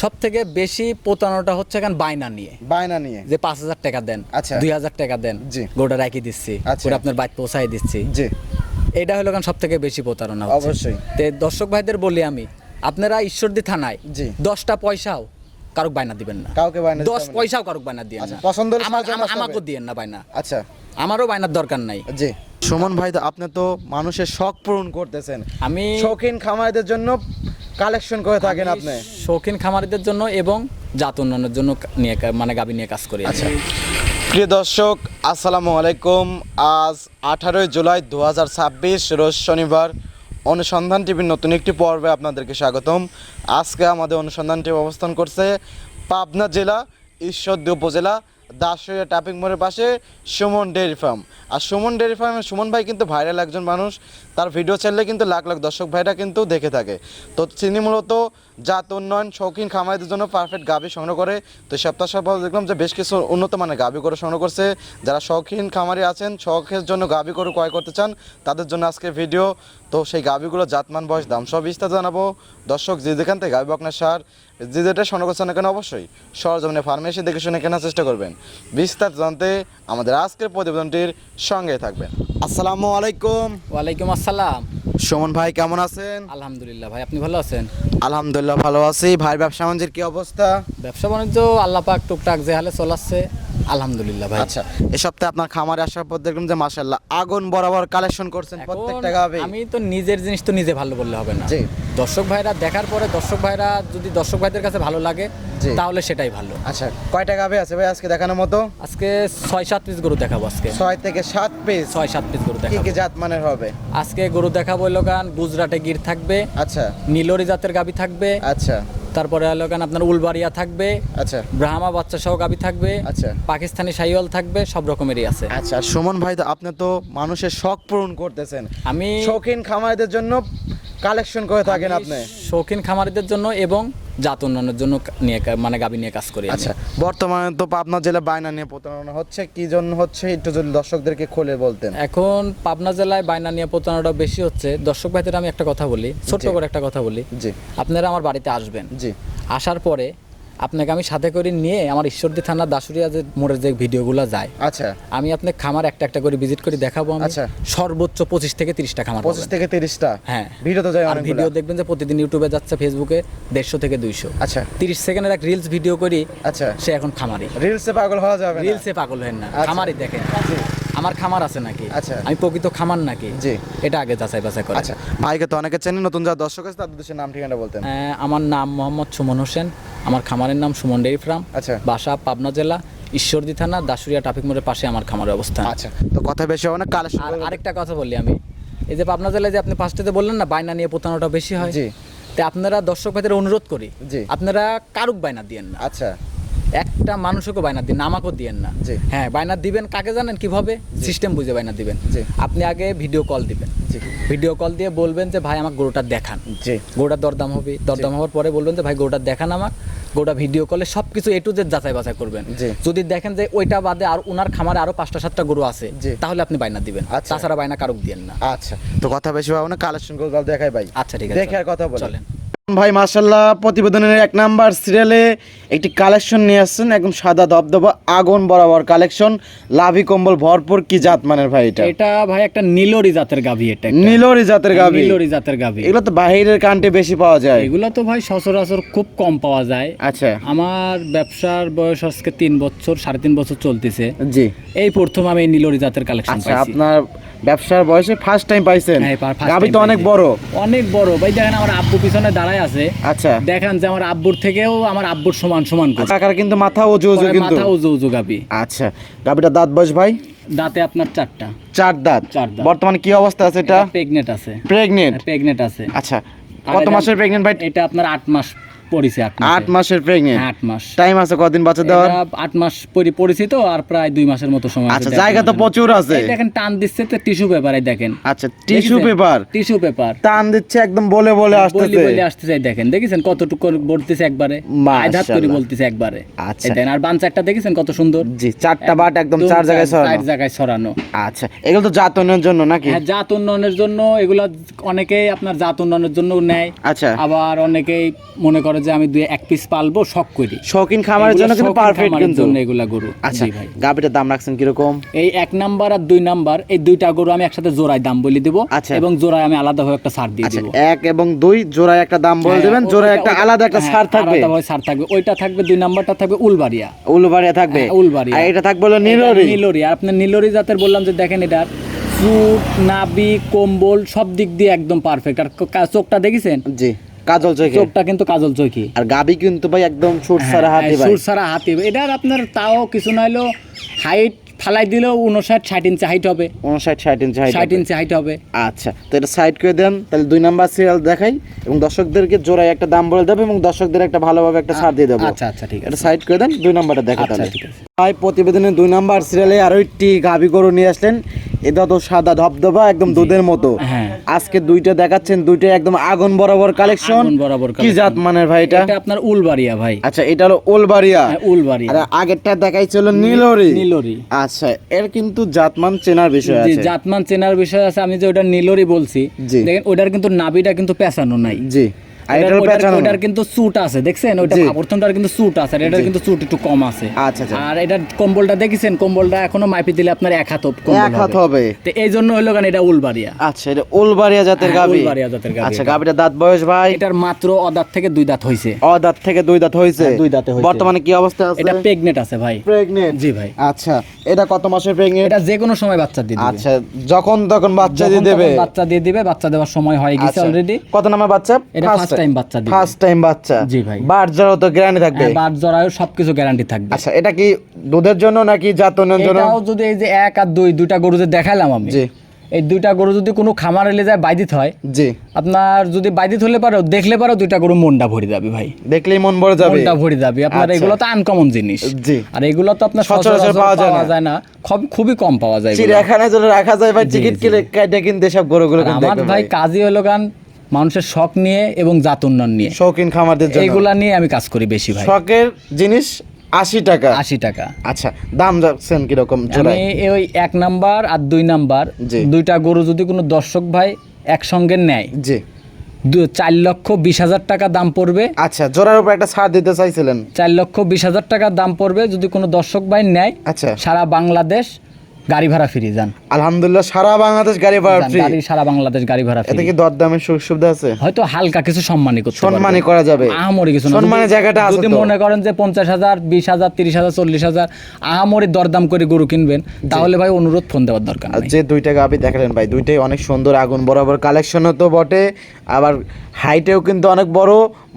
সবথেকে বেশি প্রতারণাটা হচ্ছে এখন বায়না নিয়ে যে 5,000 টাকা দেন, আচ্ছা। 2,000 টাকা দেন, জি। গরুটা রাখি দিচ্ছি, আচ্ছা। ওটা আপনার বাড়িতে পৌঁছাই দিচ্ছি। জি, এটা হলো এখন সবথেকে বেশি প্রতারণা হচ্ছে। অবশ্যই। তে দর্শক ভাইদের বলি আমি, আপনারা ঈশ্বরদী থানায় জি। 10টা পয়সাও কারুক বায়না দিবেন না, কাউকে বায়না দিতে 10 হবে না। পয়সাও কারুক বায়না দিবেন আচ্ছা, না। পছন্দ হলে আমাকেও দিয়েন না বায়না, আচ্ছা, আমারও বায়নার দরকার নাই। জি। সুমন ভাই, তো আপনি তো মানুষের শখ পূরণ করতেছেন, আমি শৌখিন খামারিদের জন্য কালেকশন করে থাকেন আমি আপনি। শৌখিন খামারিদের জন্য এবং জাত উন্নয়নের জন্য নিয়ে মানে গাভী নিয়ে কাজ করি। আচ্ছা, প্রিয় দর্শক আসসালামু আলাইকুম। আজ 18 জুলাই 2026 রোজ শনিবার। অনুসন্ধান টিভির নতুন একটি পর্বে আপনাদেরকে স্বাগতম। আজকে আমাদের অনুসন্ধান টিভি অবস্থান করছে পাবনা জেলা ঈশ্বরদী উপজেলা দাসুরিয়া ট্রাফিক মোড়ের পাশে সুমন ডেয়ারি ফার্ম। আর সুমন ডেয়ারি ফার্মে সুমন ভাই কিন্তু ভাইরাল একজন মানুষ, তার ভিডিও চাইলে কিন্তু লাখ লাখ দর্শক ভাইরা কিন্তু দেখে থাকে। তো তিনি মূলত জাত উন্নয়ন শৌখিন খামারিদের জন্য পারফেক্ট গাভী সংগ্রহ করে। তো সপ্তাহ দেখলাম যে বেশ কিছু উন্নত মানের গাভী করে সংগ্রহ করছে। যারা শৌখিন খামারি আছেন, শখের জন্য গাভী করে ক্রয় করতে চান, তাদের জন্য আজকে ভিডিও। তো সেই গাভীগুলো জাতমান, বয়স, দাম সব বিস্তারিত জানাবো। দর্শক যে যেখান থেকে গাভী বকনা সার যে যেটা সংগ্রহ করছেন না কেন, অবশ্যই সরজমিনে ফার্মে এসে দেখে শুনে কেনার চেষ্টা করবেন। বিস্তারিত জানতে আমাদের আজকের প্রতিবেদনটির সঙ্গে থাকবেন। আসসালামু আলাইকুম। ওয়ালাইকুম আসসালাম। সুমন ভাই কেমন আছেন? আলহামদুলিল্লাহ ভাই, আপনি ভালো আছেন? আলহামদুলিল্লাহ ভালো আছি। ভাই ব্যবসা বাণিজ্যের কি অবস্থা? ব্যবসা বাণিজ্য আল্লাহ পাক টুকটাক যে হালে চলাচ্ছে, আলহামদুলিল্লাহ ভাই। আচ্ছা, এই সপ্তাহে আপনার খামারে আসার পর দেখলাম যে মাশাআল্লাহ আগুন বরাবর কালেকশন করছেন এখন প্রত্যেকটা গাভী। আমি তো নিজের জিনিস তো নিজে ভালো বললে হবে না। জি। দর্শক ভাইরা দেখার পরে দর্শক ভাইরা যদি দর্শক ভাইদের কাছে ভালো লাগে জি। তাহলে সেটাই ভালো। আচ্ছা, কয়টা গাভী আছে ভাই আজকে দেখানোর মতো? আজকে 6-7 পিস গরু দেখাবো। আজকে 6 থেকে 7 পিস। 6-7 পিস গরু কি দেখাবো। কি জাত মানের হবে? আজকে গরু দেখাবো হলো গান গুজরাটে গির থাকবে, আচ্ছা নীলরি জাতের গাভী থাকবে, আচ্ছা তারপরে হলো গান আপনার উলবাড়িয়া থাকবে, আচ্ছা ব্রাহ্মা বাচ্চা সহ গাভী থাকবে, আচ্ছা পাকিস্তানি শাহিওয়াল থাকবে, সব রকমেরই আছে। আচ্ছা। সুমন ভাই, তো আপনি তো মানুষের শখ পূরণ করতেছেন, আমি শৌখিন খামারিদের জন্য কালেকশন করে থাকেন আমি আপনি। শৌখিন খামারিদের জন্য এবং জাত উন্নয়নের জন্য নিয়ে মানে গাভী নিয়ে কাজ করি আমি। আচ্ছা, বর্তমানে তো পাবনা জেলা বায়না নিয়ে প্রতারণা হচ্ছে, কি জন্য হচ্ছে একটু যদি দর্শকদেরকে খুলে বলতেন। এখন পাবনা জেলায় বায়না নিয়ে প্রতারণাটা বেশি হচ্ছে। দর্শক ভাইদের আমি একটা কথা বলি, ছোট্ট জি। করে একটা কথা বলি। জি আপনারা আমার বাড়িতে আসবেন, জি আসার পরে আপনাকে আমি সাথে করে নিয়ে আমার ঈশ্বরদী থানা দাসুরিয়া যে মোড়ের যে ভিডিওগুলো যায়, আচ্ছা আমি আপনাকে খামার একটা একটা করে ভিজিট করে দেখাবো। আমি আচ্ছা। সর্বোচ্চ 25 থেকে 30টা খামার 25 পাবেন। থেকে 30টা। হ্যাঁ, ভিডিও তো যায় আর অনেকগুলো। ভিডিও দেখবেন যে প্রতিদিন ইউটিউবে যাচ্ছে, ফেসবুকে 150 থেকে 200। আচ্ছা 30 সেকেন্ডের এক রিলস ভিডিও করি, আচ্ছা। সে এখন খামারি। রিলসে পাগল হওয়া যাবে না। রিলসে পাগল হেন না, আচ্ছা। খামারি দেখেন জি আমার খামার আছে নাকি, আচ্ছা। আমি প্রকৃত খামার নাকি, জি। এটা আগে যাচাই বাছাই করে। আচ্ছা, ভাইকে তো অনেকে চেনেন, নতুন যারা দর্শক আছে তাদের দেশের নাম ঠিকানা বলতেন। আমার নাম মোহাম্মদ সুমন হোসেন, আমার খামারের নাম সুমন ডেয়ারি ফার্ম, আচ্ছা বাসা পাবনা জেলা ঈশ্বরদী থানা দাসুরিয়া ট্রাফিক মোড়ের পাশে আমার খামারের অবস্থান। আচ্ছা, তো কথা বেশি হবে না, কালেকশন আর আরেকটা কথা বলি আমি, এই যে পাবনা জেলায় যে আপনি ফার্স্টে বললেন না বায়না নিয়ে প্রতারণাটা বেশি হয়, জি তা আপনারা দর্শক ভাইদের অনুরোধ করি, জি। আপনারা কারুক বায়না দিয়েন না, আচ্ছা একটা মানুষকে বায়না দিন না, আমাকেও দিয়েন না। জি। হ্যাঁ, বায়না দিবেন কাকে জানেন কিভাবে? সিস্টেম বুঝে বায়না দিবেন। জি। আপনি আগে ভিডিও কল দিবেন, জি ভিডিও কল দিয়ে বলবেন যে ভাই আমার গরুটা দেখান, জি গরুটার দরদাম হবে, দরদাম হওয়ার পরে বলবেন যে ভাই গরুটা দেখান আমার, গরুটা ভিডিও কলে সব কিছু এ টু জেড যাচাই বাছাই করবেন। জি। যদি দেখেন যে ওইটা বাদে আর ওনার খামারে আরো 5টা-7টা গরু আছে, জি। তাহলে আপনি বায়না দিবেন, আচ্ছা। তাছাড়া বায়না কারুক দিয়েন না। আচ্ছা, তো কথা বেশি হবে না, কালেকশন করে দেখাই ভাই। আচ্ছা ঠিক আছে, দেখে আর কথা বলেন। চলেন। ভাই মাশাআল্লাহ, প্রতিবেদনের 1 নাম্বার সিরিয়ালে একটি কালেকশন নিয়ে আসছেন, একদম সাদা দবদবা আগুন বরাবর কালেকশন, লাভি কম্বল ভরপুর। কি জাত মানের ভাই এটা? এটা ভাই একটা নীলরি জাতের গাভী, এটা একটা নীলরি জাতের গাভী। নীলরি জাতের গাভী। এগুলো তো বাইরের কান্টে বেশি পাওয়া যায়। এগুলো তো ভাই সচরাচর খুব কম পাওয়া যায়। আচ্ছা আমার ব্যবসার বয়স আজকে 3 বছর, 3.5 বছর চলতেছে। জি এই প্রথম আমি এই নীলরি জাতের কালেকশন আচ্ছা, পাইছি। আপনার ব্যবসার বয়সে ফার্স্ট টাইম পাইছেন? হ্যাঁ, first গাভী time তো অনেক পাইছি। বড়। অনেক বড় ভাই, দেখেন আমার আব্বু পিছনে দাঁড়ায় আছে, আচ্ছা, দেখেন যে আমার আব্বুর থেকেও আমার আব্বুর সমান সমান গরু। কাকার কিন্তু মাথা উজু উজু কিন্তু। মাথা উজু উজু গাভী। আচ্ছা, গাভীটা দাঁত বয়স ভাই? দাঁতে আপনার 4টা। 4 দাঁত। 4 দাঁত। বর্তমানে কি অবস্থা আছে এটা? প্রেগনেন্ট আছে। প্রেগনেন্ট? প্রেগনেন্ট আছে। আচ্ছা, আর কত এটা- মাসের প্রেগনেন্ট ভাই? এটা আপনার 8 মাস পরিছে। 8 মাসের প্রেগনেন্ট। 8 মাস। টাইম আছে কদিন বাচ্চা দেওয়ার? 8 মাস পরিচিত, আর প্রায় 2 মাসের মতো সময় আছে। আচ্ছা, জায়গা তো প্রচুর আছে। এই দেখেন টান দিচ্ছে তো টিস্যু পেপারে, দেখেন। আচ্ছা, টিস্যু পেপার। টিস্যু পেপার টান দিচ্ছে একদম, বলে বলে আসতেছে। বলে আসতেছে, দেখেন দেখেছেন কতটুকু বলতেছে একবারে, আধাত করে বলতেছে একবারে। আচ্ছা। এই দেখেন, আর বাঞ্চাটা দেখেছেন কত সুন্দর। জি, 4টা বাট একদম 4 জায়গায় ছড়ানো। 4 জায়গায় ছড়ানো। আচ্ছা, এগুলো তো জাত উন্নয়নের জন্য নাকি? হ্যাঁ, জাত উন্নয়নের জন্য এগুলা অনেকেই আপনার জাত উন্নয়নের জন্য নেয়। আচ্ছা আবার অনেকেই মনে করে যে আমি এক পিস পালবো শখ করি, শৌখিন খামারের জন্য কিন্তু পারফেক্ট কিন্তু এগুলা গরু। আচ্ছা জি ভাই, গাভীটার দাম রাখছেন কিরকম? এই 1 নাম্বার আর 2 নাম্বার এই দুইটা গরু আমি একসাথে জোড়ায় দাম বলে দেব, আচ্ছা। এবং জোড়ায় আমি আলাদাভাবে একটা ছাড় দিয়ে আচ্ছা দেব। 1 এবং 2 জোড়ায় একটা দাম বলে দিবেন, জোড়ায় একটা আলাদা একটা ছাড় থাকবে। আলাদাভাবে ছাড় থাকবে, ওইটা থাকবে 2 নাম্বারটা থাকবে উলবাড়িয়া। উলবাড়িয়া থাকবে, উলবাড়িয়া। আর এটা থাকবে হলো নীলরি। নীলরি। আর আপনার নীলরি জাতের বললাম যে দেখেন এটার চুট, নাভি, কম্বল সব দিক দিয়ে একদম পারফেক্ট। আর চোখটা দেখেছেন? জি, কাজল চোখে, চোখটা কিন্তু কাজল চোখি। আর গাবি কিন্তু ভাই একদম সুর সারা হাতি ভাই, সুর সারা হাতি। এটার আপনার তাও কিছু না হলো হাইট ফালাই দিলেও 59-60 ইঞ্চি হাইট হবে, 59-60 ইঞ্চি হাইট, 60 ইঞ্চি হাইট হবে। আচ্ছা, তো এটা সাইড করে দেন, তাহলে 2 নাম্বার সিরিয়াল দেখাই এবং দর্শকদেরকে জোড়ায় একটা দাম বলে দেব এবং দর্শকদের একটা ভালোভাবে একটা ছাড় দিয়ে দেবো। আচ্ছা আচ্ছা ঠিক আছে, এটা সাইড করে দেন, 2 নাম্বারটা দেখা আচ্ছা তাহলে। ঠিক আছে। ভাই প্রতিবেদনের 2 নাম্বার সিরিয়ালে আরো একটি গাভী গরু নিয়ে আসলেন, এটা তো সাদা ধবধবা একদম দুধের মতো। হ্যাঁ, আজকে দুইটা দেখাচ্ছেন, দুইটা একদম আগুন বরাবর কালেকশন। আগুন বরাবর কি জাত মানের ভাই এটা? এটা আপনার উলবাড়িয়া ভাই। আচ্ছা, এটা হলো ওলবাড়িয়া। হ্যাঁ, উলবাড়িয়া। আর আগেরটা দেখাইছিল নীলরি। নীলরি। আচ্ছা, এর কিন্তু জাতমান চেনার বিষয় জি, আছে। জাতমান চেনার বিষয় আছে। আমি যে ওটা নীলরি বলছি, জি। দেখেন ওটার কিন্তু নাভিটা কিন্তু পেঁচানো নাই। জি, আর এটার পেছনে ওটার কিন্তু সুট আছে, দেখছেন? ওটা জি। আবর্তনটার কিন্তু সুট আছে, আর এটার কিন্তু সুট একটু কম আছে। আচ্ছা আচ্ছা, আর এটার কম্বলটা দেখেছেন? কম্বলটা এখনো মাপি দিলে আপনার 1 হাত কম্বল 1 হাত হবে। তো এই জন্য হলো কারণ এটা উলবাড়িয়া। আচ্ছা, এটা ওলবাড়িয়া জাতের হ্যাঁ, গাভী। উলবাড়িয়া জাতের গাভী আচ্ছা, এটা। গাভীটার দাঁত বয়স ভাই? এটার মাত্র অদাঁত থেকে 2 দাঁত হইছে। দাঁত থেকে 2 দাঁত হয়েছে। হ্যাঁ, 2 দাঁতে হইছে। বর্তমানে কি অবস্থা আছে? এটা প্রেগনেন্ট আছে ভাই। প্রেগনেন্ট? জি ভাই। আচ্ছা, এটা কত মাসের প্রেগনেন্ট? এটা যে কোনো সময় বাচ্চা দিয়ে দিবে। আচ্ছা, যখন তখন বাচ্চা দিয়ে যখন দেবে? তখন বাচ্চা দিয়ে দিবে, বাচ্চা দেওয়ার সময় হয়ে গেছে আচ্ছা, অলরেডি। কত নাম্বার বাচ্চা? এটা ফার্স্ট টাইম বাচ্চা দিবে। ফার্স্ট টাইম বাচ্চা। জি ভাই। বার জড়ো তো গ্যারান্টি থাকবে? হ্যাঁ, বাট জরায়ু সবকিছু গ্যারান্টি থাকবে। আচ্ছা, এটা কি দুধের জন্য নাকি জাতনের জন্য? এটাও যদি এই যে 1 আর 2 দুইটা গরু যে দেখালাম আমি, জি, এই দুইটা গরু যদি কোনো খামার এলে যায় বাইদিত হয়, জি, আপনার যদি বাইদিত হলে পারো দেখলে পারো দুইটা গরু মনটা ভরে যাবে ভাই, দেখলেই মন ভরে যাবে। মনটা ভরে যাবে আপনার। আচ্ছা। এগুলো তো আনকমন জিনিস। জি, আর এগুলো তো আপনার সচরাচর সচরাচর পাওয়া পাওয়া যায় যায় না, খুবই কম পাওয়া যায় এগুলো। চিড়িয়াখানায় যদি রাখা যায় ভাই, জি, টিকিট জি। কেটে কিনতে সব গরুগুলো আর কিন্তু আমার দেখবেন ভাই ভাই। কাজই হলো গান মানুষের শখ নিয়ে এবং জাত উন্নয়ন নিয়ে, শৌখিন খামারদের জন্য এইগুলা নিয়ে আমি কাজ করি বেশি ভাই। শখের জিনিস 80 টাকা। 80 টাকা। আচ্ছা, দাম যাচ্ছেন কিরকম আমি জোড়ায়? ওই 1 নাম্বার আর 2 নাম্বার জি। দুইটা গরু যদি কোনো দর্শক ভাই একসঙ্গে নেয়, জি, 4,20,000 টাকা দাম পড়বে। আচ্ছা, জোড়ার উপর একটা ছাড় দিতে চাইছিলেন? 4,20,000 টাকা দাম পড়বে যদি কোনো দর্শক ভাই নেয়। আচ্ছা, সারা বাংলাদেশ গাড়ি ভাড়া ফ্রি যান। আলহামদুলিল্লাহ, সারা বাংলাদেশ গাড়ি ভাড়া ফ্রি। গাড়ি সারা বাংলাদেশ গাড়ি ভাড়া এতে ফ্রি। কি দরদামের সুযোগ সুবিধা আছে? হয়তো হালকা কিছু সম্মানী করতে পারবে। সম্মানী করা যাবে? আহামরি কিছু না। সম্মানের জায়গাটা আছে যদি তো? মনে করেন যে 50,000, 20,000, 30,000, 40,000 আহামরি দরদাম করে গরু কিনবেন, তাহলে ভাই অনুরোধ ফোন দেওয়ার দরকার আর নেই। যে দুইটা গাভী দেখালেন ভাই, দুইটাই অনেক সুন্দর, আগুন বরাবর কালেকশনও তো বটে, আবার হাইটেও কিন্তু অনেক বড়,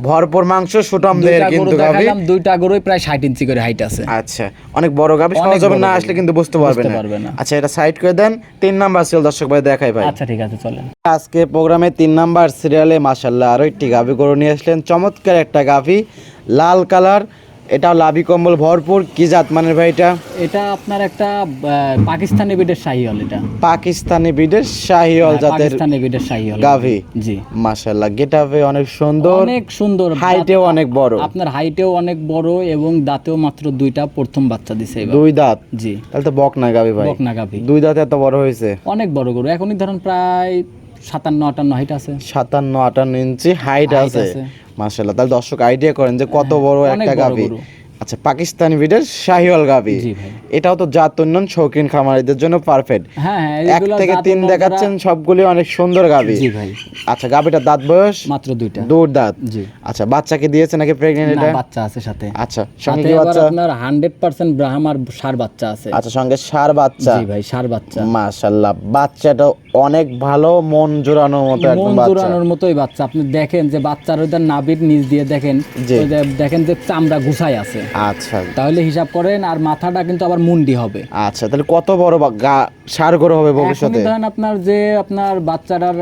ভরপুর মাংস, সুটাম দেহের দুইটা গরু কিন্তু গাভী। দেখালাম, দুইটা গরুই প্রায় 60 ইঞ্চি করে হাইট আছে। আচ্ছা, অনেক বড় গাভী, অনেক সরজমিনে না বড় আসলে গরু। কিন্তু বুঝতে পারবে বুঝতে না। পারবে না। আচ্ছা, এটা সাইড করে দেন। 3 নাম্বার সিরিয়াল দর্শক ভাই দেখাই ভাই। আচ্ছা ঠিক আছে, চলেন। আজকে প্রোগ্রামে 3 নাম্বার সিরিয়ালে মাশাআল্লাহ আরো একটি গাভী গরু নিয়ে আসলেন, চমৎকার একটা গাভী, লাল কালার, এটাও লাভি কম্বল ভরপুর। কি জাত মানের ভাই এটা? এটা আপনার একটা পাকিস্তানি বিডের শাহিওয়াল। এটা পাকিস্তানি বিডের শাহিওয়াল জাতের পাকিস্তানি বিডের শাহিওয়াল গাভী। জি, মাশাআল্লাহ, গেটআপে অনেক সুন্দর, অনেক সুন্দর, হাইটেও অনেক বড়। আপনার হাইটেও অনেক বড় এবং দাঁতেও মাত্র 2টা, প্রথম বাচ্চা দিছে এবার। 2 দাঁত? জি, তাহলে তো বকনা গাভী ভাই। বকনা গাভী। 2 দাঁত এত বড় হয়েছে? অনেক বড় গরু, এখনই ধরুন প্রায় 57-58 হাইট আছে। 57-58 ইঞ্চি হাইট Height আছে। আছে। মাশাআল্লাহ, তাহলে দর্শক আইডিয়া করেন যে কত বড় অনেক একটা বড় গাভী। গরু। আচ্ছা, পাকিস্তানি বিডের শাহিওয়াল গাভী। জি ভাই। এটাও তো জাত উন্নয়ন, শৌখিন খামারিদের জন্য পারফেক্ট। হ্যাঁ হ্যাঁ, 1 এগুলো থেকে জাত 3 উন্নয়ন দেখাচ্ছেন, সবগুলি অনেক সুন্দর গাভী। জি ভাই। আচ্ছা, গাভীটার দাঁত বয়স? মাত্র 2টা। 2 দাঁত? জি। আচ্ছা, বাচ্চাকে দিয়েছে নাকি প্রেগন্যান্ট না, এটা? বাচ্চা আছে সাথে। আচ্ছা, সঙ্গে সাথে কি আবার বাচ্চা? আপনার 100% ব্রাহ্মার ষাঁড় বাচ্চা আছে। আচ্ছা, সঙ্গে ষাঁড় বাচ্চা। জি ভাই, ষাঁড় বাচ্চা। মাশাআল্লাহ, বাচ্চাটা অনেক ভালো, মন জোড়ানোর মতো মন একদম বাচ্চা। জোড়ানোর মতোই বাচ্চা। আপনি দেখেন যে বাচ্চার ওই নাভির নিচ দিয়ে দেখেন, জি। ওই যে দেখেন যে চামড়া গুছাই আছে, আচ্ছা তাহলে হিসাব করেন। আর মাথাটা কিন্তু আবার মুন্ডি হবে। আচ্ছা, তাহলে কত বড় ষাঁড় গরু হবে ভবিষ্যতে? এখনই ধরেন আপনার যে আপনার বাচ্চাটার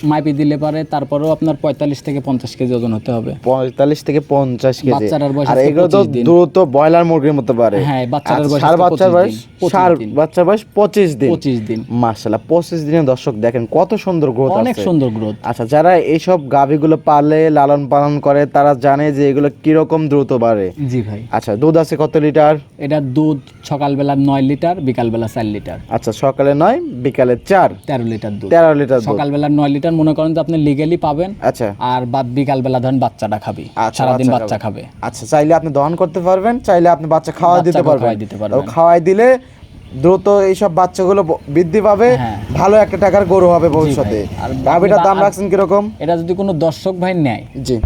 মাইপি দিলে পারে, তারপরেও আপনার 45 থেকে 50 কেজি ওজন হতে হবে। 45 থেকে 50 কেজি। বাচ্চাটার বয়স আর আজকে এগুলো তো 25 দিন। দ্রুত ব্রয়লার মুরগির মতো পারে। হ্যাঁ, বাচ্চাটার বয়স ষাঁড় আজকে বাচ্চার 25 বয়স, দিন। ষাঁড় 25 দিন। বাচ্চার বয়স 25 দিন। 25 দিন। মাশাআল্লাহ, 25 দিনে দর্শক দেখেন কত সুন্দর গ্রোথ আছে। অনেক সুন্দর গ্রোথ। আচ্ছা, যারা এইসব গাভীগুলো পালে লালন পালন করে তারা জানে যে এগুলো কিরকম দ্রুত বাড়ে। জি ভাই। আচ্ছা, দুধ আছে কত লিটার? এটা দুধ সকালবেলা 9 লিটার, বিকালবেলা 4 লিটার। আচ্ছা, সকালে 9, বিকালে 4, 13 লিটার দুধ। 13 লিটার দুধ। সকালবেলা 9 লিটার, লিটার মনে করেন যে আপনি লিগ্যালি পাবেন। আচ্ছা আর বাদ বিকাল বেলা ধরেন বাচ্চাটা খাবি, আচ্ছা, সারাদিন বাচ্চা বাচ্চা খাবে। আচ্ছা, চাইলে আপনি দহন করতে পারবেন, চাইলে আপনি বাচ্চা খাওয়া দিতে বাচ্চাকে পারবেন। খাওয়াই দিতে পারবেন। তো খাওয়াই দিলে দ্রুত এইসব বাচ্চাগুলো বৃদ্ধি পাবে, হ্যাঁ। ভালো একটা টাকার গরু হবে ভবিষ্যতে। আর গাভীটার দাম রাখছেন কিরকম? এটা যদি কোনো দর্শক ভাই নেয়, জি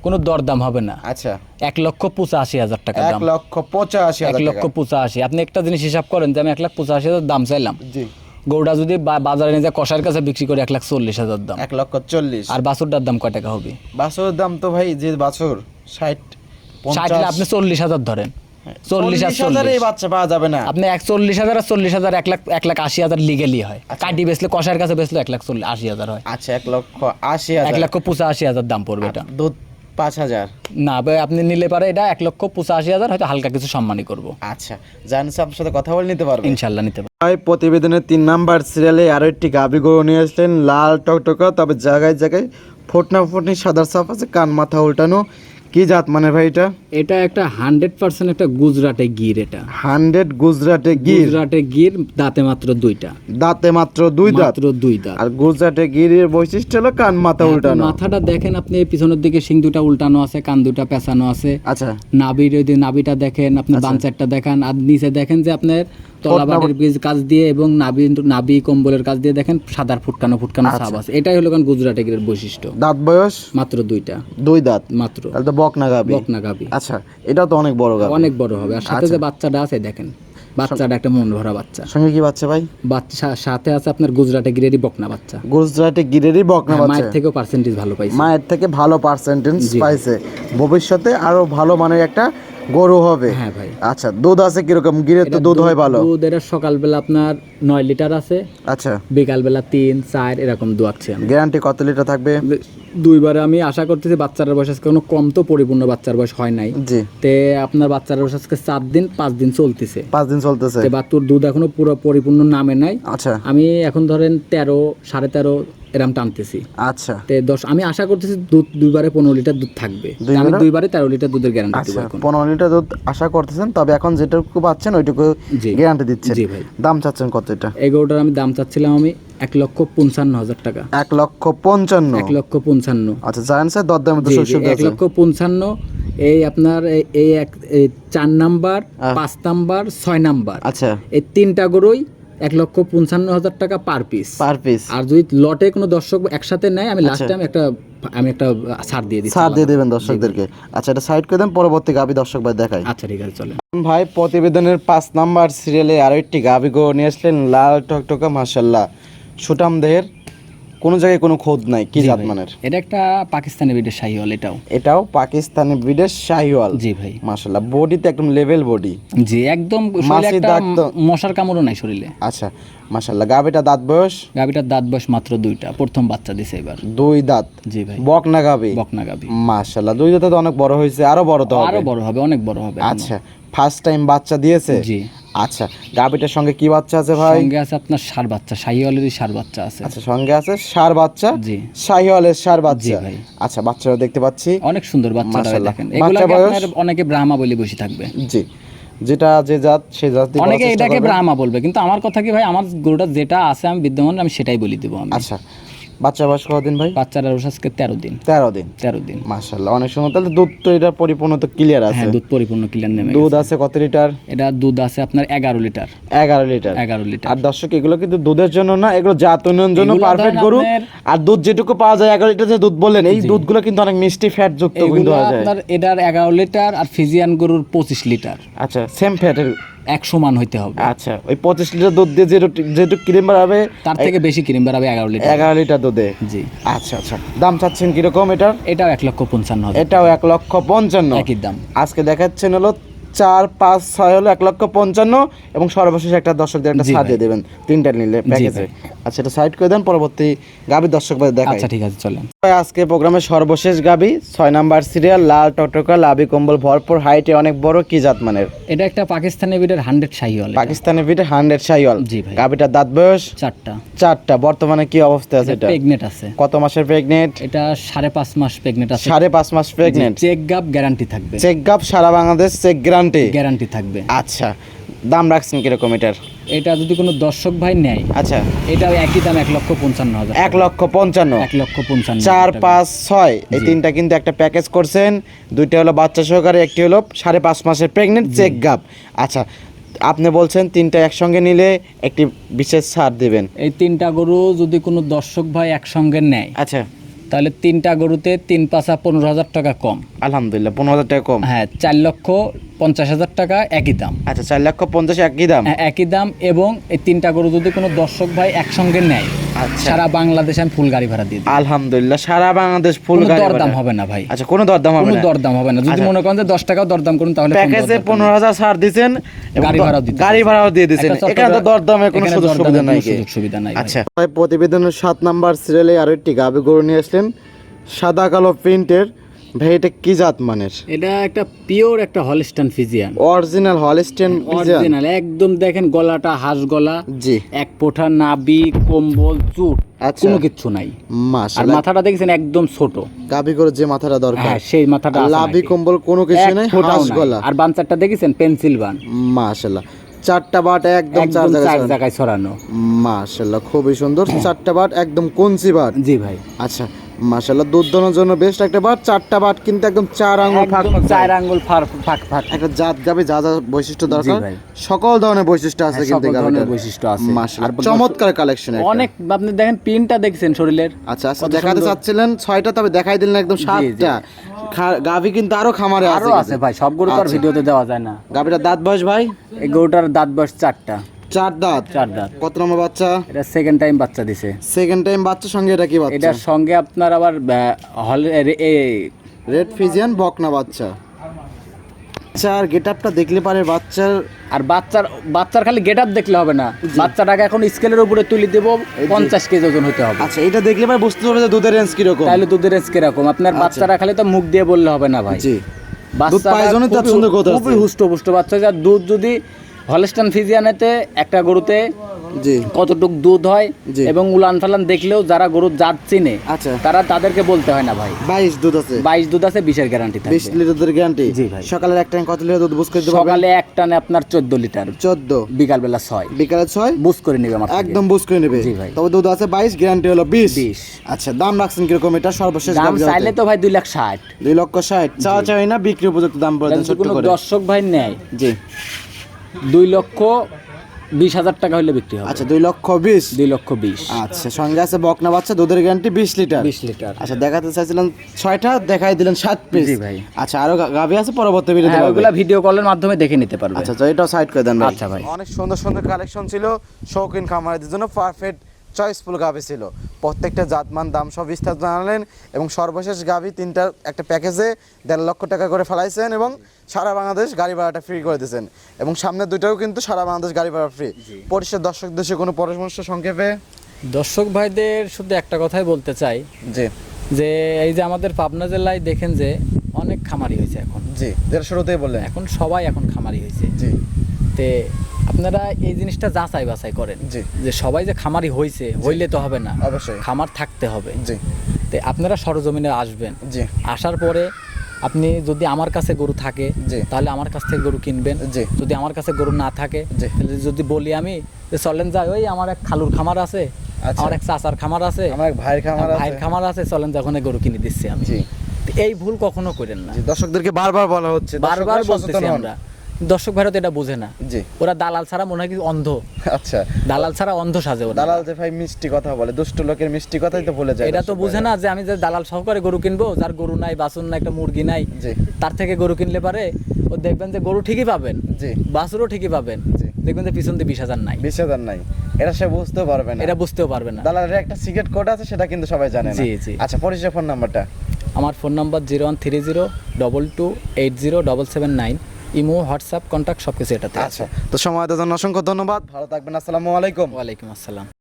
কোনো দরদাম হবে না। আচ্ছা 1,85,000 টাকা দাম। 1,85,000 টাকা। 1,85,000। আপনি একটা জিনিস হিসাব করেন যে আমি 1,85,000 দাম চাইলাম, জি গরুটা যদি বাজারে নিয়ে যায় কষার কাছে বিক্রি করে 1,40,000 দাম, 1,40,000। আর বাছুরটার দাম কয় টাকা হবে? বাছুরের দাম তো ভাই যে বাছুর 60 60 হলে আপনি 40,000 ধরেন, 40,000 এই বাচ্চা পাওয়া যাবে না। আপনি 40,000 আর 40,000 1,80,000 লিগেলি হয়। কাটি বেচলে কষার কাছে বেচলে 1,80,000 হয়। আচ্ছা 1,80,000। 1,85,000 দাম পড়বে এটা। দুধ 5,000। না ভাই, আপনি নিলে পারে এটা 1,85,000, হয়তো হালকা কিছু সম্মানই করবো। আচ্ছা জানছে আপনার সাথে কথা বলে নিতে পারবেন ইনশাল্লাহ নিতে পারবো। ভাই প্রতিবেদনের 3 নাম্বার সিরিয়ালে আরো একটি গাভী গরু নিয়ে আসলেন, লাল টকটকা, তবে জায়গায় জায়গায় ফোটনা ফোটনি সাদা সাপ আছে, কান মাথা উল্টানো। কি জাত মানে ভাই এটা? এটা একটা 100% একটা গুজরাটে গির। এটা 100 গুজরাটে গির। গুজরাটে গির, দাঁতে মাত্র 2টা, দাঁতে মাত্র 2 দাঁত। মাত্র 2 দাঁত। আর গুজরাটে গিরের বৈশিষ্ট্য হলো কান মাথা উল্টানো। মাথাটা দেখেন আপনি, পিছনের দিকে শিং দুটা উল্টানো আছে, কান দুটা পেঁচানো আছে। আচ্ছা নাভির ওই যে নাভিটা দেখেন আপনি, বাঞ্চারটা দেখেন, আর নিচে দেখেন যে আপনার তলাবাটের বীজ কাজ দিয়ে এবং নাভি কম্বলের কাজ দিয়ে দেখেন সাদার ফুটকানো ছাপ আছে। এটাই হলো কারণ গুজরাটে গিরের বৈশিষ্ট্য। দাঁত বয়স মাত্র 2টা, 2 দাঁত মাত্র। তাহলে তো বকনা গাভী। বকনা গাভী। আচ্ছা এটা তো অনেক বড় গাভী। অনেক বড় হবে। আর সাথে যে বাচ্চাটা আছে দেখেন, বাচ্চাটা একটা মন ভরা বাচ্চা। সঙ্গে কি বাচ্চা ভাই? বাচ্চা সাথে আছে আপনার গুজরাটে গিরেরই বকনা বাচ্চা। গুজরাটে গিরেরই বকনা বাচ্চা। মায়ের থেকেও পার্সেন্টেজ ভালো পাইছে। মায়ের থেকে ভালো পার্সেন্টেজ পাইছে, ভবিষ্যতে আরো ভালো মানের একটা গরু হবে। হ্যাঁ ভাই। আচ্ছা দুধ আছে কিরকম? গিরের তো দুধ হয় ভালো। দুধ এটা সকালবেলা আপনার 9 লিটার আছে, আচ্ছা বিকালবেলা 3, 4 এরকম দুয়াচ্ছে। গ্যারান্টি কত লিটার থাকবে? দুইবারে আমি আশা করতেছি। বাচ্চার বয়স আজকে কোনো কম তো পরিপূর্ণ বাচ্চার বয়স হয় নাই। জি তে আপনার বাচ্চার বয়স আজকে 4 দিন 5 দিন চলতেছে। 5 দিন চলতেছে। তে বাচ্চার দুধ এখনো পুরো পরিপূর্ণ নামে নাই। আচ্ছা আমি এখন ধরেন 13, 13.5 এরকম টানতেছি। আচ্ছা তে 10 আমি আশা করতেছি দুধ দুইবারে 15 লিটার দুধ থাকবে। আমি দুইবারে 13 লিটার দুধের গ্যারান্টি দেব আচ্ছা এখন। 15 লিটার দুধ আশা করতেছেন, তবে এখন যেটুকু পাচ্ছেন ওইটুকু জি। গ্যারান্টি দিচ্ছেন। জি ভাই। দাম চাচ্ছেন কত এটা? এগারোটার আমি দাম চাচ্ছিলাম আমি 1,55,000 টাকা। 1,55,000। 1,55,000। আচ্ছা জানেন স্যার দরদামের তো জি, সুযোগ আছে। 1,55,000। এই আপনার এই 4 নাম্বার, 5 নাম্বার, 6 নাম্বার, আচ্ছা এই 3টা গরুই 1,55,000 টাকা পার পিস। Per piece. আর যদি লটে কোনো দর্শক একসাথে নেয়, আমি লাস্টে আমি একটা ছাড় দিয়ে দিচ্ছি। ছাড় দিয়ে দেবেন দর্শকদেরকে। আচ্ছা এটা সাইড করে দেন, পরবর্তী গাভী দর্শক ভাই দেখাই। আচ্ছা ঠিক আছে চলেন। ভাই প্রতিবেদনের 5 নাম্বার সিরিয়ালে আরো একটি গাভী গরু নিয়ে আসলেন, লাল টকটকা মাশাআল্লাহ, সুটাম দেহের, কোনো জায়গায় কোনো খোদ নাই। কি জাত মানের? এটা একটা পাকিস্তানি ব্রিডের শাহিওয়াল। এটাও পাকিস্তানি ব্রিডের শাহিওয়াল। জি ভাই। মাশাআল্লাহ বডিতে একদম লেভেল বডি। জি একদম, শরীরে মাছি একটা দাগ তো? মশার কামড়ও নাই শরীরে। আচ্ছা মাশাআল্লাহ গাভীটা দাঁত বয়স? গাভীটার দাঁত বয়স মাত্র 2টা, প্রথম বাচ্চা দিছে এবার। 2 দাঁত। জি ভাই। বকনা গাভী? বকনা গাভী। মাশাআল্লাহ 2 দাঁতে তো অনেক বড় হয়েছে, আরো বড় তো হবে। আরো বড় হবে, অনেক বড় হবে। আচ্ছা ফার্স্ট টাইম বাচ্চা দিয়েছে? জি। আচ্ছা গাভীটার সঙ্গে কি বাচ্চা আছে ভাই? সঙ্গে আছে আপনার ষাঁড় বাচ্চা, শাহিওয়ালেরই ষাঁড় বাচ্চা আছে। আচ্ছা সঙ্গে আছে ষাঁড় বাচ্চা। জি। শাহিওয়ালের ষাঁড় বাচ্চা। জি ভাই। আচ্ছা বাচ্চারা দেখতে পাচ্ছি অনেক সুন্দর বাচ্চাটা মাশাআল্লাহ। দেখেন। বাচ্চা এগুলা বয়স? আপনার অনেকে ব্রাহ্মা বলে বসে থাকবে। জি যেটা যে জাত সেই জাত দিয়ে অনেকে বলার চেষ্টা এটাকে করবেন। ব্রাহ্মা বলবে, কিন্তু আমার কথা কি ভাই, আমার গরুটা যেটা আছে আমি বিদ্যমান আমি সেটাই বলি দেবো আমি। আচ্ছা বাচ্চা বয়স কতদিন ভাই? বাচ্চার বয়স আজকে 13 দিন। 13 দিন। 13 দিন। মাশাআল্লাহ অনেক সুন্দর। তাহলে দুধ তো এটা পরিপূর্ণ তো ক্লিয়ার আছে? হ্যাঁ দুধ পরিপূর্ণ ক্লিয়ার নেমে দুধ গেছে। আছে কত লিটার? এটা দুধ আছে আপনার 11 লিটার। 11 লিটার। 11 লিটার। আর দর্শক এগুলো কিন্তু দুধের জন্য না, এগুলো জাত উন্নয়নের জন্য এগুলো পারফেক্ট ধরেন গরু। আপনার- আর দুধ যেটুকু পাওয়া যায় 11 লিটার যে দুধ বললেন, এই দুধগুলো কিন্তু অনেক মিষ্টি ফ্যাট যুক্ত কিন্তু এগুলো হয়ে যায়। আপনার এটার 11 লিটার আর ফিজিয়ান গরুর 25 লিটার। আচ্ছা সেম ফ্যাটের। এক সমান হইতে হবে। আচ্ছা ওই 25 লিটার দুধ দিয়ে যেটুকু ক্রিম বাড়াবে তার থেকে বেশি ক্রিম বাড়াবে 11 লিটার। 11 লিটার দুধে। জি। আচ্ছা আচ্ছা দাম চাচ্ছেন কিরকম এটার? এটাও 1,55,000। এটাও 1,55,000। একই দাম। আজকে দেখাচ্ছেন হলো 4, 5, 6 হলো 1,55,000 এবং সর্বশেষ একটা দর্শকদের একটা জি ছাড় ভাই। দিয়ে দেবেন 3টা নিলে প্যাকেজে। আচ্ছা এটা সাইড করে দেন, পরবর্তী গাভী দর্শক ভাই দেখাই। আচ্ছা ঠিক আছে চলেন। আজকে প্রোগ্রামের সর্বশেষ গাভী 6 নাম্বার সিরিয়াল, লাল টকটকা, লাভি কম্বল ভরপুর, হাইটে অনেক বড়, কি জাত মানের? এটা একটা পাকিস্তানি ব্রিডের 100 শাহিওয়াল। পাকিস্তানি বিটে 100 শাহিওয়াল। জি ভাই। গাভীটার দাঁত বয়স? 4টা। 4টা। বর্তমানে কি অবস্থা আছে এটা? প্রেগনেন্ট আছে। কত মাসের প্রেগনেন্ট? এটা 5.5 মাস প্রেগনেন্ট আছে। 5.5 মাস প্রেগনেন্ট। চেক গাপ গ্যারান্টি থাকবে। চেক গাপ সারা বাংলাদেশ চেক গ্যারান্টি। গ্যারান্টি থাকবে। আচ্ছা দাম রাখছেন কিরকম এটার? এটা যদি কোনো দর্শক ভাই নেয়, আচ্ছা, এটা একই দাম 1,55,000, 1,55,000, 1,55,000, 4, 5, 6 এই তিনটা কিন্তু একটা প্যাকেজ করছেন। দুইটা হলো বাচ্চা সহকারে, একটি হলো 5.5 মাসের প্রেগনেন্ট চেক গাব। আচ্ছা, আপনি বলছেন তিনটা একসঙ্গে নিলে একটি বিশেষ ছাড় দিবেন। এই 3টা গরু যদি কোনো দর্শক ভাই একসঙ্গে নেয়, আচ্ছা, তাহলে 3টা গরুতে 3 পাঁচা 15,000 টাকা কম। আলহামদুলিল্লাহ, 15,000 টাকা কম। হ্যাঁ, 4,50,000 টাকা একই দাম। আচ্ছা, 4,50,000 একই দাম। হ্যাঁ, একই দাম। এবং এই 3টা গরু যদি কোনো দর্শক ভাই একসঙ্গে নেয়, আচ্ছা, সারা বাংলাদেশে আমি ফুল গাড়ি ভাড়া দিয়ে দিই। আলহামদুলিল্লাহ, সারা বাংলাদেশ ফুল কোনো গাড়ি দরদাম ভাড়া। হবে না ভাই, আচ্ছা, কোনো দরদাম হবে কোনো না। দরদাম হবে না। যদি আচ্ছা। মনে করেন যে 10 টাকাও দরদাম করুন, তাহলে কোনো প্যাকেজে দরদাম নেই। 15,000 ছাড় দিবেন, গাড়ি ভাড়াও দিতে গাড়ি ভাড়াও দিয়ে দিবেন। একটা এখানে তো দরদামের কোনো এখানে সুযোগ দরদামের সুবিধা কোনো নাই। সুযোগ সুবিধা নাই ভাই। আচ্ছা ভাই, প্রতিবেদনের 7 নাম্বার সিরিয়ালে আরো একটি গাভী গরু নিয়ে আসলেন, সাদা কালো প্রিন্টের। ভাই, এটা কি জাত মানের? এটা একটা পিওর একটা Holstein Friesian, original Holstein Friesian. Original একদম। দেখেন গলাটা হাঁস গলা, জি, এক পোঠা নাভি, কম্বল, চুট, আচ্ছা। কোনো কিচ্ছু নাই। আর মাশাআল্লাহ, মাথাটা দেখছেন একদম ছোট। গাভী গরুর যে মাথাটা দরকার, হ্যাঁ, সেই মাথাটা আছে লাভি নাকি? কম্বল কোনো কিছু এক নাই, ফোঁটাও হাঁস নাই। গলা। আর বানচারটা দেখেছেন পেন্সিল বান, মাশাআল্লাহ, 4টা বাট একদম 4 একদম 4 জায়গায়। জায়গায় ছড়ানো। মাশাআল্লাহ, খুবই সুন্দর। 4টা বাট একদম কঞ্চি বাট। জি ভাই, আচ্ছা, মাশাআল্লাহ, দুধ দোনোর জন্য বেস্ট একটা বাট। 4টা বাট কিন্তু একদম 4 আঙ্গুল ফাঁক একদম 4 আঙ্গুল ফাঁক ফাঁক। একটা জাত গাবে যা যা বৈশিষ্ট্য দরকার, ভাই। সকল ধরনের বৈশিষ্ট্য আছে হ্যাঁ, কিন্তু সকল ধরনের গাবিটার। বৈশিষ্ট্য আছে। মাশাআল্লাহ, চমৎকার কালেকশন। অনেক। আপনি দেখেন প্রিন্টটা দেখছেন শরীরের। আচ্ছা, দেখাতে চাচ্ছিলেন 6টা, তবে দেখাই দিলেন একদম 7টা। গাভী কিন্তু আরো খামারে আরো আছে ভাই, সব গরু তো আর ভিডিওতে দেওয়া যায় না। গাভীটার দাঁত বয়স ভাই? এই গরুটার দাঁত বয়স 4টা। 4 দাঁত। 4 দাঁত। কত নম্বর বাচ্চা? এটা সেকেন্ড টাইম বাচ্চা দিছে। সেকেন্ড টাইম বাচ্চার সঙ্গে এটা কি বাচ্চা? এটার সঙ্গে আপনার আবার রেড ফিজিয়ান বকনা বাচ্চা। বাচ্চার গেটআপটা দেখলে পারে বাচ্চার। আর বাচ্চার খালি গেটআপ দেখলে হবে না, বাচ্চাটাকে এখন স্কেলের উপরে তুলে দেব, 50 কেজি ওজন হতে হবে। আচ্ছা, এটা দেখলে ভাই বুঝতে পারবে যে দুধের রেঞ্জ কিরকম। তাহলে দুধের রেঞ্জ কিরকম। আপনার বাচ্চারা খালি তো মুখ দিয়ে বললে হবে না ভাই। জি, দুধ বাচ্চাটা পায় জন্য তো এত সুন্দর কথা আছে। খুবই হুষ্ট বাচ্চা। যার দুধ যদি হলস্টাইন ফ্রিজিয়ানেতে একটা গরুতে জি, কতটুক দুধ হয় জি। এবং উলান ফালান দেখলেও যারা গরুর জাত চিনে, আচ্ছা, তাদেরকে বলতে হয় না ভাই। 22 দুধ আছে, 22 দুধ আছে, 20-এর গ্যারান্টি 20 থাকবে। লিটার দুধের গ্যারান্টি। জি ভাই। সকালের এক টাইম কত লিটার দুধ বুঝ করে দিতে পারবেন? সকালে এক টানে আপনার 14 লিটার, 14, বিকাল বেলা 6, বিকালে 6, বুঝ করে নেবে আমার থেকে। একদম বুঝ করে নেবে। জি ভাই। তবে দুধ আছে 22, গ্যারান্টি হলো 20। 20। আচ্ছা, দাম রাখছেন কিরকম এটা সর্বশেষ? দাম গাভী চাইলে তো ভাই 2,60,000। 2,60,000 চাই না, বিক্রি উপযুক্ত দাম বলে দেন যদি ছোট্ট কোনো করে। দর্শক ভাই নেয়, জি, 2,20,000 টাকা হলে বিক্রি হবে। আচ্ছা, 2,20,000। 2,20,000। আচ্ছা, সঙ্গে আছে বকনা বাচ্চা, দুধের গ্যারান্টি 20 লিটার। 20 লিটার। আচ্ছা, দেখাতে চাইছিলেন 6টা, দেখাই দিলেন 7 পিস। জি ভাই। আচ্ছা, আরো গাভী আছে পরবর্তী ভিডিওতে হ্যাঁ, পাবেন। ওইগুলা ভিডিও কলের মাধ্যমে দেখে নিতে পারবে। আচ্ছা, এটাও সাইড করে দেন ভাই। আচ্ছা ভাই। অনেক সুন্দর সুন্দর কালেকশন ছিল, শৌখিন খামারিদের জন্য পারফেক্ট চয়েসফুল গাভী ছিল। প্রত্যেকটা জাতমান দাম সব বিস্তারিত জানালেন এবং সর্বশেষ গাভী 3টা একটা প্যাকেজে 1.5 লক্ষ টাকা করে ফেলাইছেন এবং সারা বাংলাদেশ গাড়ি ভাড়াটা ফ্রি করে দিয়েছেন এবং সামনের দুটাও কিন্তু সারা বাংলাদেশ গাড়ি ভাড়া ফ্রি। পরিশেষ দর্শক দেশে কোনো পরামর্শ সংক্ষেপে? দর্শক ভাইদের শুধু একটা কথাই বলতে চাই, জি, যে এই যে আমাদের পাবনা জেলায় দেখেন যে অনেক খামারি হয়েছে এখন। জি, যেটা শুরুতেই বললেন, এখন সবাই এখন খামারি হয়েছে। জি, তে আপনারা এই জিনিসটা যাচাই বাছাই করেন, জি। যে সবাই যে খামারি হইলে তো হবে না, অবশ্যই খামার থাকতে হবে। জি, তে আপনারা সরজমিনে আসবেন। জি, আসার পরে আপনি যদি আমার কাছে গরু থাকে, জি, তাহলে আমার কাছ থেকে গরু কিনবেন। জি, যদি আমার কাছে গরু না থাকে, জি। তাহলে যদি বলি আমি যে চলেন যাই, ওই আমার এক খালুর খামার আছে, আচ্ছা। আমার এক চাচার খামার আছে, আমার এক ভাইয়ের খামার আছে, ভাইয়ের খামার আছে, চলেন যখন গরু কিনে দিচ্ছি আমি। জি, তো এই ভুল কখনো করেন না। জি, দর্শকদেরকে বারবার বলা হচ্ছে, বারবার দর্শকরা বলতেছি সচেতন হন। আমরা, দর্শক ভাইরা তো এটা বোঝে না। জি, ওরা দালাল ছাড়া মনে হয় কি অন্ধ, আচ্ছা, দালাল ছাড়া অন্ধ সাজে ওরা। দালাল যে ভাই মিষ্টি কথা বলে, দুষ্ট লোকের মিষ্টি কথাই তো ভুলে যায়। এটা তো দর্শক বুঝে ভাইরা। না যে আমি যে দালাল সহকারে গরু কিনবো, যার গরু নাই, বাছুর নাই, একটা মুরগি নাই, জি, তার থেকে গরু কিনলে পারে ও দেখবেন যে গরু ঠিকই পাবেন, জি, বাছুরও ঠিকই পাবেন, জি, দেখবেন যে পিছন দিয়ে 20,000 নাই। 20,000 নাই, এটা সে বুঝতেও পারবে না। এটা বুঝতেও পারবে না। দালালের একটা সিক্রেট কোড আছে, সেটা কিন্তু সবাই জানে না। জি, জি। আচ্ছা, পরিচয় ফোন নাম্বারটা? আমার phone number 013022807779। Imo, WhatsApp, contact সবকিছু এটাতে আছে। আচ্ছা, তো সময় দেওয়ার জন্য অসংখ্য ধন্যবাদ। ভালো থাকবেন, আসসালামু আলাইকুম। ওয়ালাইকুম আসসালাম।